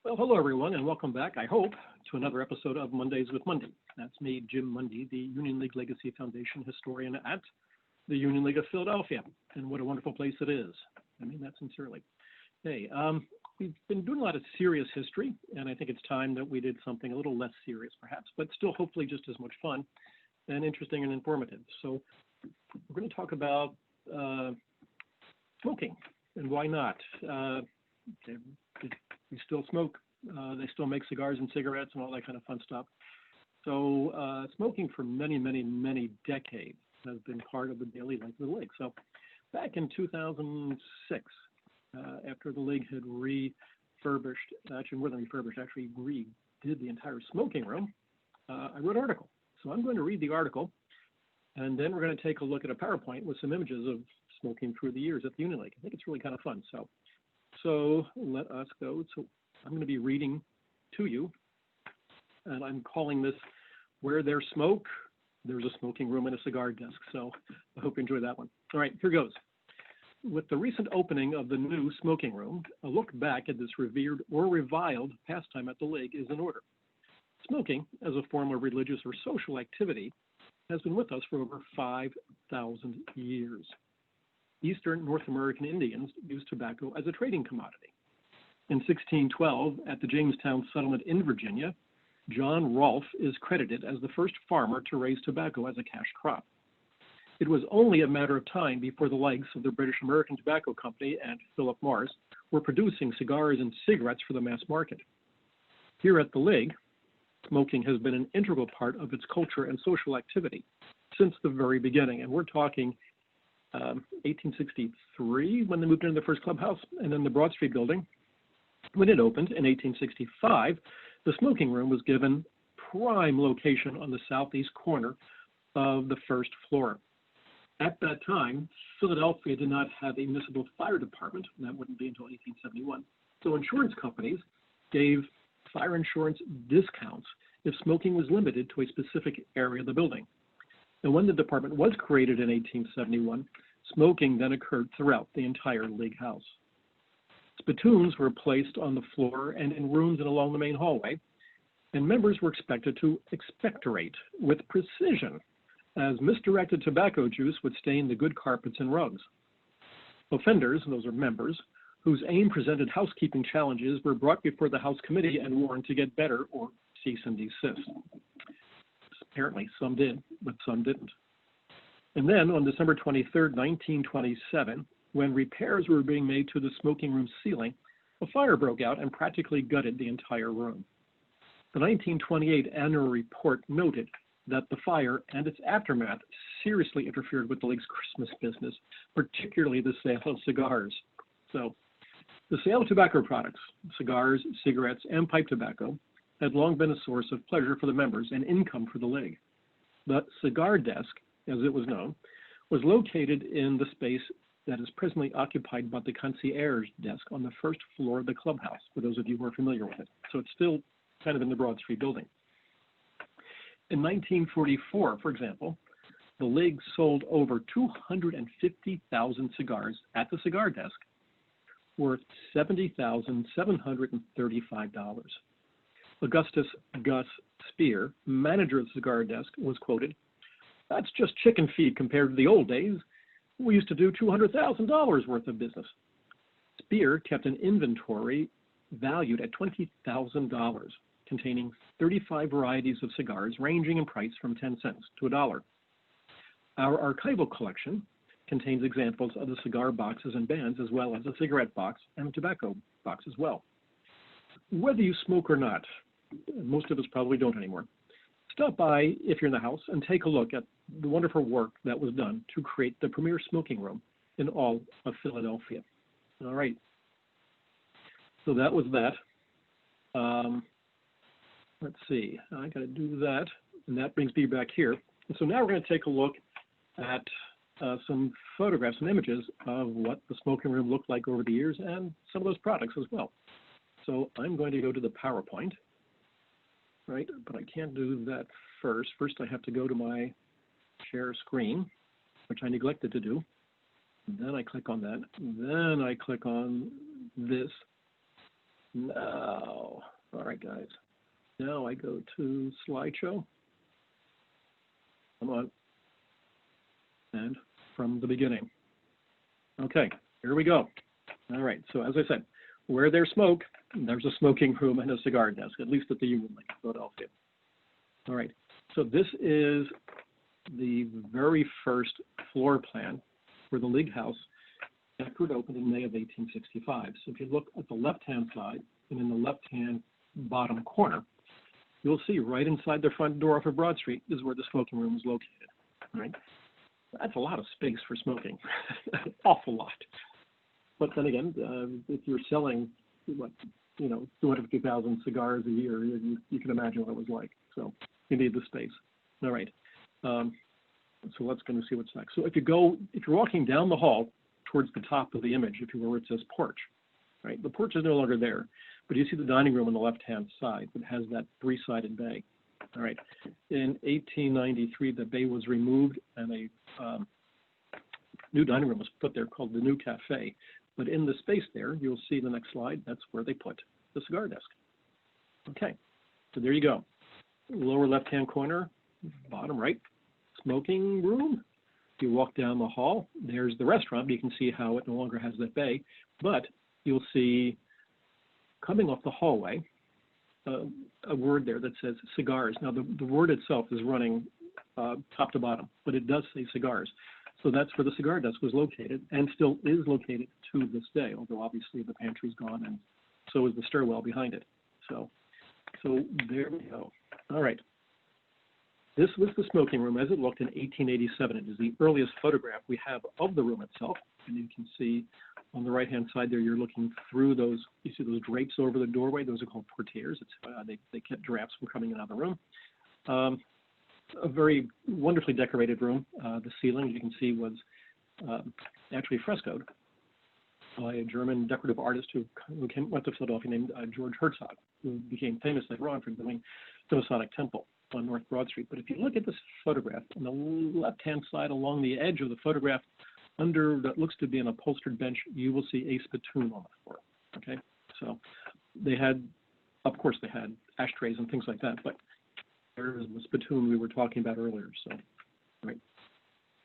Well, hello, everyone, and welcome back, I hope, to another episode of Mondays with Mundy. That's me, Jim Mundy, the Union League Legacy Foundation historian at the Union League of Philadelphia. And what a wonderful place it is. I mean that sincerely. Hey, we've been doing a lot of serious history, and I think it's time that we did something a little less serious, perhaps, but still hopefully just as much fun and interesting and informative. So we're going to talk about smoking, and why not? We still smoke. They still make cigars and cigarettes and all that kind of fun stuff. So smoking for many, many, many decades has been part of the daily life of the league. So back in 2006, after the league had refurbished, actually more than refurbished, actually redid the entire smoking room, I wrote an article. So I'm going to read the article, and then we're going to take a look at a PowerPoint with some images of smoking through the years at the Union League. I think it's really kind of fun. So let us go. So I'm going to be reading to you, and I'm calling this Where There's Smoke, There's a Smoking Room and a Cigar Desk. So I hope you enjoy that one. All right, here goes. With the recent opening of the new smoking room, a look back at this revered or reviled pastime at the league is in order. Smoking, as a form of religious or social activity, has been with us for over 5,000 years. Eastern North American Indians used tobacco as a trading commodity. In 1612, at the Jamestown settlement in Virginia, John Rolfe is credited as the first farmer to raise tobacco as a cash crop. It was only a matter of time before the likes of the British American Tobacco Company and Philip Morris were producing cigars and cigarettes for the mass market. Here at the League, smoking has been an integral part of its culture and social activity since the very beginning, and we're talking 1863 when they moved into the first clubhouse, and then the Broad Street building. When it opened in 1865, the smoking room was given prime location on the southeast corner of the first floor. At that time, Philadelphia did not have a municipal fire department, and that wouldn't be until 1871. So insurance companies gave fire insurance discounts if smoking was limited to a specific area of the building. And when the department was created in 1871, smoking then occurred throughout the entire league house. Spittoons were placed on the floor and in rooms and along the main hallway, and members were expected to expectorate with precision, as misdirected tobacco juice would stain the good carpets and rugs. Offenders, and those are members, whose aim presented housekeeping challenges were brought before the House Committee and warned to get better or cease and desist. Apparently, some did, but some didn't. And then on December 23rd, 1927, when repairs were being made to the smoking room ceiling, a fire broke out and practically gutted the entire room. The 1928 annual report noted that the fire and its aftermath seriously interfered with the league's Christmas business, particularly the sale of cigars. So, the sale of tobacco products, cigars, cigarettes, and pipe tobacco, had long been a source of pleasure for the members and income for the league. The cigar desk, as it was known, was located in the space that is presently occupied by the concierge desk on the first floor of the clubhouse, for those of you who are familiar with it. So it's still kind of in the Broad Street building. In 1944, for example, the league sold over 250,000 cigars at the cigar desk, worth $70,735. Augustus Gus Spear, manager of the cigar desk, was quoted, "That's just chicken feed compared to the old days. We used to do $200,000 worth of business." Spear kept an inventory valued at $20,000, containing 35 varieties of cigars ranging in price from 10 cents to $1. Our archival collection contains examples of the cigar boxes and bands, as well as a cigarette box and a tobacco box as well. Whether you smoke or not, most of us probably don't anymore, stop by if you're in the house and take a look at the wonderful work that was done to create the premier smoking room in all of Philadelphia. All right. So that was that. Let's see. I got to do that, and that brings me back here. And so now we're going to take a look at some photographs and images of what the smoking room looked like over the years and some of those products as well. So I'm going to go to the PowerPoint, right? But I can't do that first. First, I have to go to my share screen, which I neglected to do. Then I click on that. Then I click on this. Now, all right, guys. Now I go to slideshow. Come on. And from the beginning. Okay, here we go. All right, so as I said, where there's smoke, there's a smoking room and a cigar desk, at least at the Union Lake, Philadelphia. All right, so this is the very first floor plan for the League House after it opened in May of 1865. So if you look at the left-hand side and in the left-hand bottom corner, you'll see right inside the front door off of Broad Street is where the smoking room is located. All right, that's a lot of space for smoking, an awful lot. But then again, if you're selling, 250,000 cigars a year, you can imagine what it was like. So you need the space. All right. So let's go and see what's next. So if you're walking down the hall towards the top of the image, if you will, where it says porch, right? The porch is no longer there, but you see the dining room on the left-hand side that has that three-sided bay. All right. In 1893, the bay was removed and a new dining room was put there called the New Cafe. But in the space there, you'll see the next slide, that's where they put the cigar desk. Okay, so there you go. Lower left-hand corner, bottom right, smoking room. You walk down the hall, there's the restaurant. You can see how it no longer has that bay, but you'll see coming off the hallway, a word there that says cigars. Now, the word itself is running top to bottom, but it does say cigars. So that's where the cigar desk was located and still is located to this day, although obviously the pantry's gone and so is the stairwell behind it. So there we go. All right. This was the smoking room as it looked in 1887. It is the earliest photograph we have of the room itself. And you can see on the right-hand side there, you're looking through those, you see those drapes over the doorway. Those are called portieres. They kept drafts from coming in out of the room. A very wonderfully decorated room. The ceiling, you can see, was actually frescoed by a German decorative artist who went to Philadelphia named George Herzog, who became famous later on for doing the Masonic Temple on North Broad Street. But if you look at this photograph, on the left-hand side along the edge of the photograph, under that looks to be an upholstered bench, you will see a spittoon on the floor. Okay, so they had, of course, they had ashtrays and things like that, but there is the spittoon we were talking about earlier. So, right.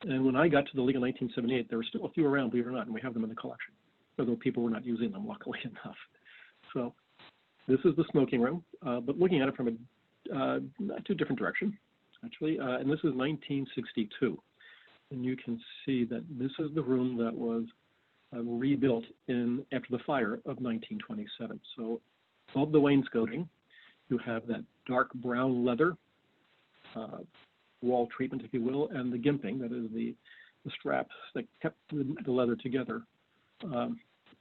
And when I got to the League in 1978, there were still a few around, believe it or not, and we have them in the collection, although people were not using them, luckily enough. So this is the smoking room, but looking at it from a not too different direction, actually, and this is 1962. And you can see that this is the room that was rebuilt after the fire of 1927. So above the wainscoting, you have that dark brown leather wall treatment, if you will, and the gimping, that is the straps that kept the leather together.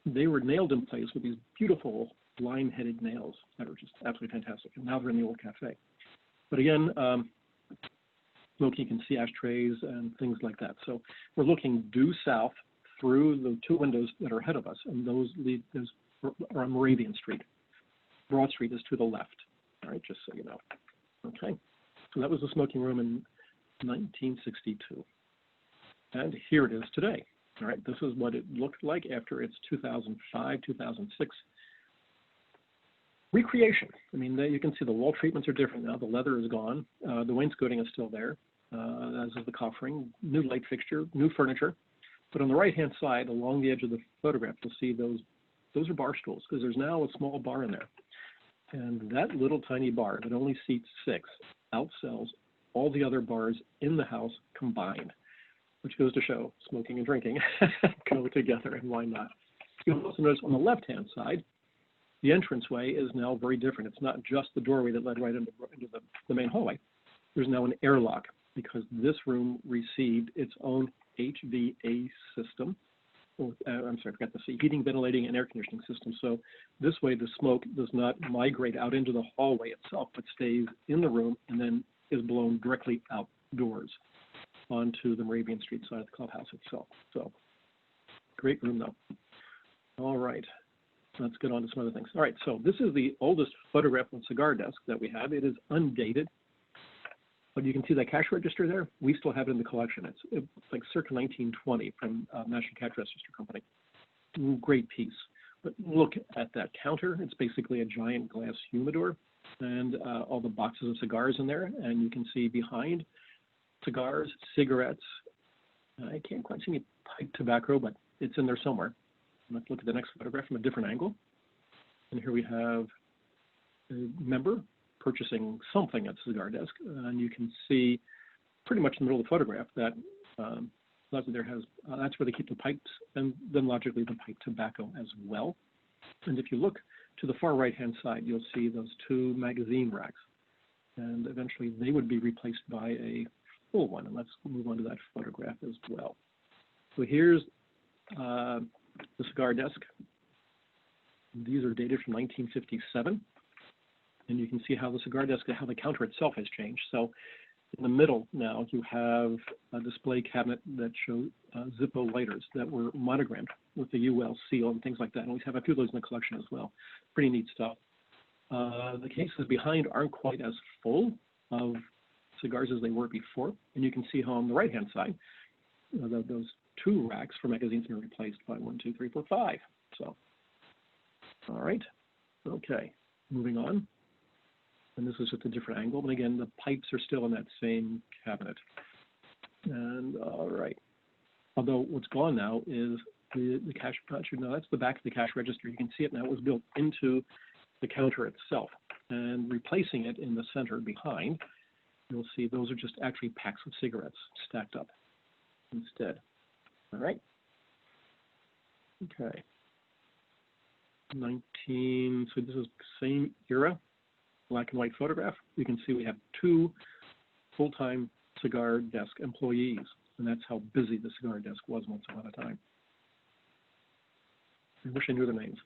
They were nailed in place with these beautiful line-headed nails that are just absolutely fantastic. And now they're in the old cafe. But again, smoking, you can see ashtrays and things like that. So we're looking due south through the two windows that are ahead of us, and those are on Moravian Street. Broad Street is to the left. All right, just so you know. Okay, so that was the smoking room in 1962. And here it is today. All right, this is what it looked like after its 2005, 2006 recreation. I mean, you can see the wall treatments are different now. The leather is gone. The wainscoting is still there, as is the coffering. New light fixture, new furniture. But on the right-hand side, along the edge of the photograph, you'll see those are bar stools, because there's now a small bar in there. And that little tiny bar that only seats 6 outsells all the other bars in the house combined, which goes to show smoking and drinking go together, and why not? You'll also notice on the left-hand side, the entranceway is now very different. It's not just the doorway that led right into the main hallway. There's now an airlock, because this room received its own HVA system. I'm sorry, I forgot to say, heating, ventilating, and air conditioning system. So this way the smoke does not migrate out into the hallway itself, but stays in the room and then is blown directly outdoors onto the Moravian Street side of the clubhouse itself. So great room though. All right, let's get on to some other things. All right, so this is the oldest photograph of cigar desk that we have. It is undated, but you can see that cash register there. We still have it in the collection. It's like circa 1920 from National Cash Register Company. Great piece. But look at that counter. It's basically a giant glass humidor and all the boxes of cigars in there. And you can see behind cigars, cigarettes. I can't quite see any pipe tobacco, but it's in there somewhere. Let's look at the next photograph from a different angle. And here we have a member purchasing something at the cigar desk. And you can see pretty much in the middle of the photograph that that's where they keep the pipes, and then logically the pipe tobacco as well. And if you look to the far right-hand side, you'll see those two magazine racks. And eventually they would be replaced by a full one. And let's move on to that photograph as well. So here's the cigar desk. These are dated from 1957. And you can see how the cigar desk, how the counter itself has changed. So in the middle now, you have a display cabinet that shows Zippo lighters that were monogrammed with the UL seal and things like that. And we have a few of those in the collection as well. Pretty neat stuff. The cases behind aren't quite as full of cigars as they were before. And you can see how on the right-hand side, those two racks for magazines are replaced by 1, 2, 3, 4, 5. So, all right. Okay, moving on. And this is just a different angle. But again, the pipes are still in that same cabinet. And all right. Although what's gone now is the cash register. Now that's the back of the cash register. You can see it now. It was built into the counter itself. And replacing it in the center behind, you'll see those are just actually packs of cigarettes stacked up instead. All right. Okay. So this is same era. Black and white photograph. You can see we have two full-time cigar desk employees, and that's how busy the cigar desk was once upon a time. I wish I knew their names.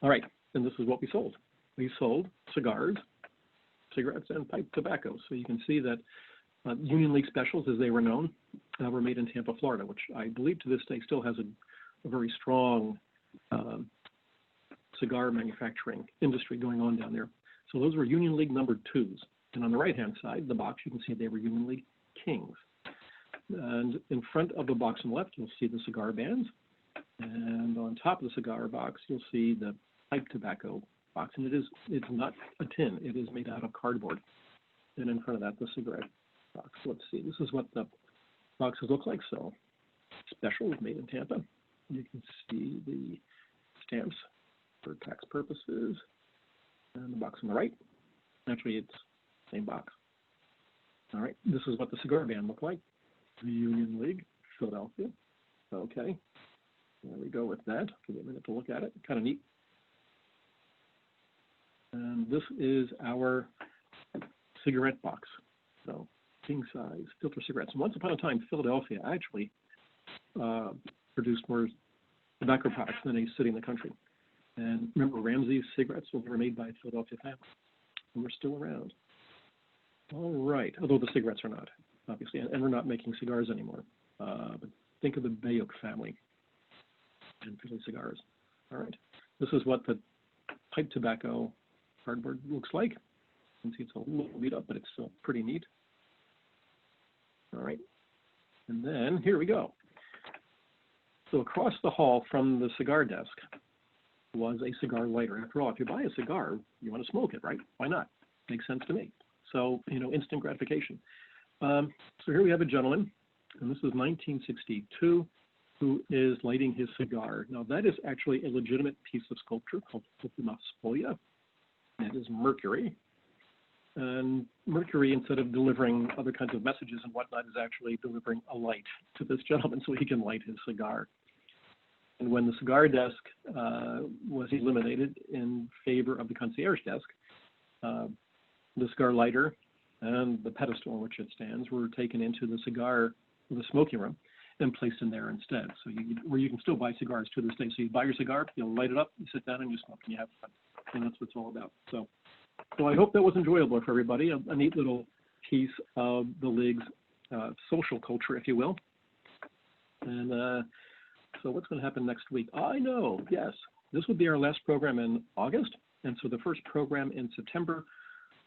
All right, and this is what we sold. We sold cigars, cigarettes, and pipe tobacco. So you can see that Union League specials, as they were known, were made in Tampa, Florida, which I believe to this day still has a very strong cigar manufacturing industry going on down there. So those were Union League number 2s. And on the right-hand side, the box, you can see they were Union League Kings. And in front of the box on the left, you'll see the cigar bands. And on top of the cigar box, you'll see the pipe tobacco box. And it's not a tin. It is made out of cardboard. And in front of that, the cigarette box. Let's see. This is what the boxes look like. So special was made in Tampa. You can see the stamps for tax purposes, and the box on the right. Actually, it's the same box. All right, this is what the cigar band looked like. The Union League, Philadelphia. Okay, there we go with that. Give me a minute to look at it. Kind of neat. And this is our cigarette box. So, king size filter cigarettes. And once upon a time, Philadelphia actually produced more tobacco products than any city in the country. And remember, Ramsey's cigarettes were made by a Philadelphia family, and we're still around. All right, although the cigarettes are not, obviously, and we're not making cigars anymore. But think of the Bayuk family and Philly cigars. All right, this is what the pipe tobacco cardboard looks like. You can see it's a little beat up, but it's still pretty neat. All right, and then here we go. So across the hall from the cigar desk was a cigar lighter. After all, if you buy a cigar, you want to smoke it, right? Why not? Makes sense to me. So, instant gratification. So here we have a gentleman, and this is 1962, who is lighting his cigar. Now, that is actually a legitimate piece of sculpture called Ultima Spolia. It is Mercury. And Mercury, instead of delivering other kinds of messages and whatnot, is actually delivering a light to this gentleman so he can light his cigar. And when the cigar desk was eliminated in favor of the concierge desk, the cigar lighter and the pedestal on which it stands were taken into the smoking room and placed in there instead. So where you can still buy cigars to this day. So you buy your cigar, you light it up, you sit down and you smoke and you have fun. And that's what it's all about. So I hope that was enjoyable for everybody. A neat little piece of the League's social culture, if you will. And so what's going to happen next week? I know, yes. This will be our last program in August. And so the first program in September,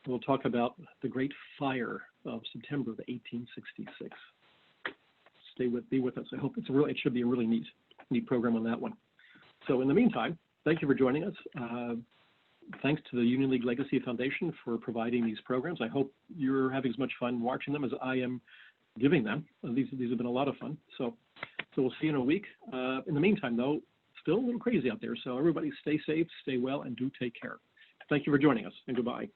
we'll talk about the Great Fire of September of 1866. Be with us. I hope it should be a really neat program on that one. So in the meantime, thank you for joining us. Thanks to the Union League Legacy Foundation for providing these programs. I hope you're having as much fun watching them as I am giving them. These have been a lot of fun. So we'll see you in a week. In the meantime, though, still a little crazy out there. So everybody stay safe, stay well, and do take care. Thank you for joining us, and goodbye.